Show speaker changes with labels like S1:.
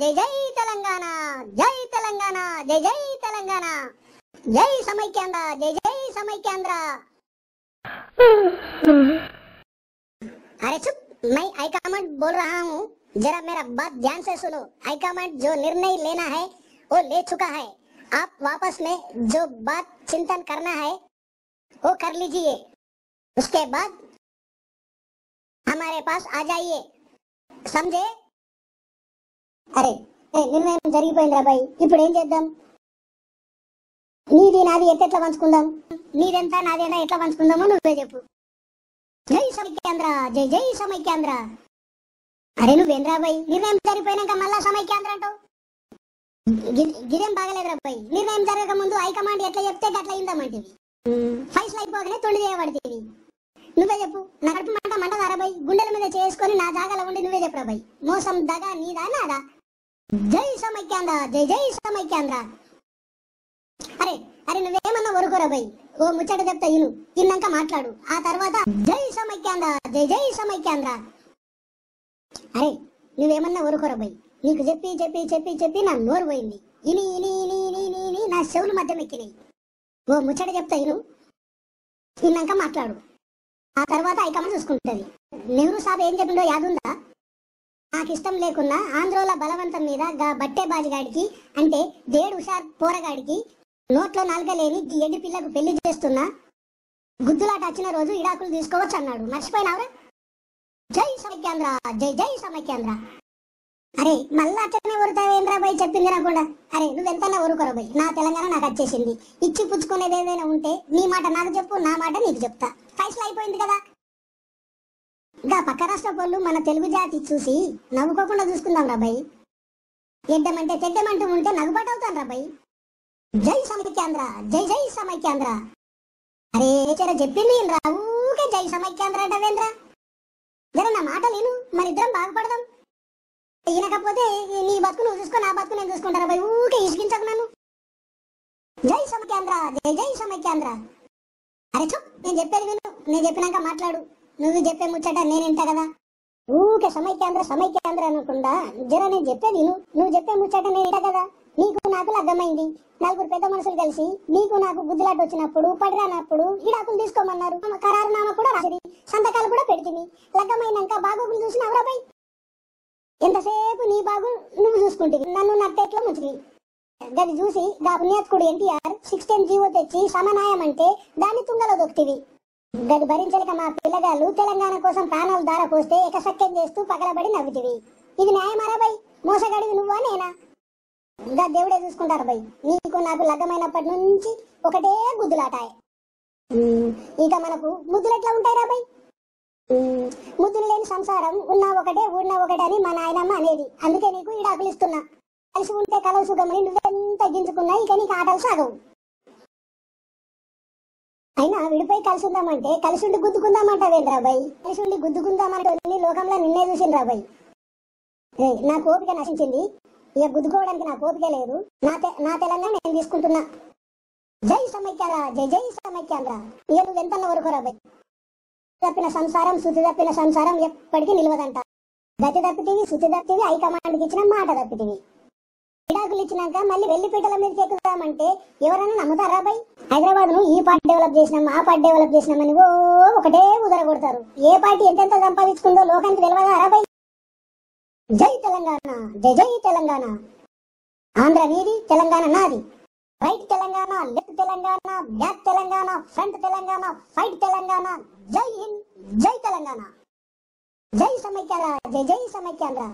S1: జై జై తెలంగాణ, జై తెలంగాణ, జై జై తెలంగాణ, జై సమైక్యాంధ్ర, జై జై సమైక్యాంధ్ర। अरे चुप, मैं हाईकमांड बोल रहा हूँ, जरा मेरा बात ध्यान से सुनो। हाईकमांड जो निर्णय लेना है वो ले चुका है। आप वापस में जो बात चिंतन करना है वो कर लीजिए, उसके बाद हमारे पास आ जाइए, समझे? अरे నిర్ణయం జరిగిపోయిందిరా బాయ్, ఇప్పుడు ఏం చేద్దాం? నీది నాది ఎట్లా పంచుకుందాం? నీదెంత నాదేంత ఎట్లా పంచుకుందామో నువ్వే చెప్పు। జై సమైక్యాంధ్ర, జై జై సమైక్యాంధ్ర। అరే నువ్వేంద్రా బాయ్, నిర్ణయం జరిగిపోయినాక మళ్ళా సమైక్యాంధ్ర అంటావు? గిరేం బాగలేదురా బాయ్, నిర్ణయం జరగక ముందు హైకమాండ్ ఎట్లా చెప్తే అట్లా అయిందామంటివి, ఫైసలు అయిపోగానే తొండి చేయబడితేవి। నువ్వే చెప్పు, నా కడుపు మంట మంటదారా బాయ్, గుండెల మీద చేసుకొని నా జాగాలో ఉండి నువ్వే చెప్పురా బాయ్, మోసం దగా నీదా నాదా? జై సమైక్యాంధ్ర, జై జై సమైక్యాంధ్ర। అరే అరే నువ్వేమన్నా వరుకోరా బాయ్, ఓ ముచ్చట చెప్తా ఇను, ఇన్నాక మాట్లాడు, ఆ తర్వాత జై సమైక్యాంధ్ర, జై జై సమైక్యాంధ్ర। అరే నువ్వేమన్నా వరుకోరా బాయ్, నీకు చెప్పి చెప్పి చెప్పి చెప్పి నా నోరు పోయింది, ఇని ఇని ఇని ఇని ఇని ఇని నా చెవులు మధ్య ఎక్కినాయి। ఓ ముచ్చట చెప్తా ఇను, ఇన్నాక మాట్లాడు, ఆ తర్వాత హైకమాండ్ చూసుకుంటుంది। నెహ్రూ సాబ్ ఏం చెప్పిండో యాదుందా? నాకు ఇష్టం లేకున్నా ఆంధ్రోల బలవంతం మీద గా బట్టే బాజిగాడికి అంటే దేడు హుషార్ పోరగాడికి నోట్లో నాలుగలేని ఎడ్డి పిల్లకు పెళ్లి చేస్తున్నా, గుద్దులాట వచ్చిన రోజు ఇడాకులు తీసుకోవచ్చు అన్నాడు, మర్చిపోయినావురా? జై సమైక్యాంధ్ర, జై జై సమైక్యాంధ్ర। అరే మళ్ళా అట్లనే ఊరుతావేంద్రా బాయ్, చెప్పింది రాకుండా? అరే నువ్వెంతన్నా ఊరుకోరా బాయ్, నా తెలంగాణ నాకు వచ్చేసింది, ఇచ్చి పుచ్చుకునేది ఏదైనా ఉంటే నీ మాట నాకు చెప్పు, నా మాట నీకు చెప్తా, ఫైసలు అయిపోయింది కదా। ఇంకా పక్క రాష్ట్ర వాళ్ళు మన తెలుగు జాతి చూసి నవ్వుకోకుండా చూసుకుందాం రా బాయ్, ఎడ్డమంటే తెడ్డమంటూ ఉంటే నవ్వుబాటు అవుతాను రా బాయ్। జై సమైక్యాంధ్ర, జై జై సమైక్యాంధ్ర। అరే చర చెప్పింది రా, ఊకే జై సమైక్యాంధ్ర అంటవేంద్ర? జర నా మాట లేను, మన ఇద్దరం బాగుపడదాం, ఈయనకపోతే నీ బతుకు నువ్వు చూసుకో, నా బతుకు నేను చూసుకుంటారా బాయ్, ఊకే ఇసుకించకు నన్ను। జై సమైక్యాంధ్ర, జై జై సమైక్యాంధ్ర। అరే చూ, నేను చెప్పేది విను, నేను చెప్పినాక మాట్లాడు, నువ్వు చెప్పే ముచ్చట నేనేంటా కదా, ఊకే సమైక్యాంధ్ర సమైక్యాంధ్ర అనకుండా జర నేను చెప్పేది విను, నువ్వు చెప్పే ముచ్చట నేనేంటా కదా। నీకు నాకు లగ్గమైంది, నలుగురు పెద్ద మనుషులు కలిసి నీకు నాకు గుద్దులాట వచ్చినప్పుడు పడిరానప్పుడు ఇడాకులు తీసుకోమన్నారు, ఖరారునామా కూడా రాసిరి, సంతకాలు కూడా పెడితివి, లగ్గమైనాక బాగోగులు చూసిన అవరాబాయ్, ఎంతసేపు నీ బాగు నువ్వు చూసుకుంటుంది, నన్ను నట్టేట్లో ముంచివి, గది చూసి గా పుణ్యాత్కుడు ఎన్టీఆర్ 16 జీవో తెచ్చి సమన్వయం అంటే దాన్ని తుంగలో దొక్కివి, గది భరించలేక మా పిల్లగాళ్ళు తెలంగాణ కోసం ప్రాణాలు దార పోస్తే ఎకసక్యం చేస్తూ పగలబడి నవ్వుతివి, ఇది న్యాయమారా బై? మోసగాడివి నువ్వా నేనా? ఇంకా దేవుడే చూసుకుంటారు బై, నీకు నాకు లగ్గమైనప్పటి నుంచి ఒకటే గుద్దులాటాయి, ఇక మనకు ముద్దులు ఎట్లా ఉంటాయిరా బై? ముద్దులు లేని సంసారం ఉన్నా ఒకటే ఊడినా ఒకటే అని మా నాయనమ్మ అనేది, అందుకే నీకు ఈడాకులు ఇస్తున్నా, కలిసి ఉంటే కలవ సుఖమని నువ్వెంత గింజుకున్నా ఇక నీకు ఆటలు సాగవు, అయినా విడిపోయి కలిసి ఉందామంటే కలిసి ఉండి గుద్దుకుందామంటావేంద్రా బాయ్? కలిసి ఉండి గుద్దుకుందామంటే లోకంలో నిన్నే చూసిండ్రా బాయ్, నా కోపిక నశించింది, ఇక గుద్దుకోవడానికి నా కోపిక లేదు, నా తెలంగాణ నేను తీసుకుంటున్నా। జై సమైక్యాంధ్ర, జై జై సమైక్యాంధ్ర। ఇక నువ్వెంతన్న వరకురా బాయ్, తప్పిన సంసారం శుద్ధి తప్పిన సంసారం ఎప్పటికీ నిలవదంట, గతి తప్పితివి శుద్ధి తప్పితివి, హైకమాండ్కి ఇచ్చిన మాట తప్పితివి, విడాకులు ఇచ్చినాక మళ్ళీ వెళ్లిపీటల మీదకి ఎక్కుదామంటే ఎవరైనా నమ్ముతారా బాయ్? హైదరాబాద్ ను ఈ పార్టీ డెవలప్ చేసినాం ఆ పార్టీ డెవలప్ చేసినామని ఒకటే ఉదర కొడతారు, ఏ పార్టీ ఎంతెంత సంపాదించుకుందో లోకానికి తెలియదా బాయ్? జై తెలంగాణ, జై జై తెలంగాణ। ఆంధ్ర నీది, తెలంగాణ నాది, right Telangana, left Telangana, back Telangana, front Telangana, fight Telangana, జై హింద్, జై తెలంగాణ, జై సమైక్యాంధ్ర, జై జై సమైక్యాంధ్ర।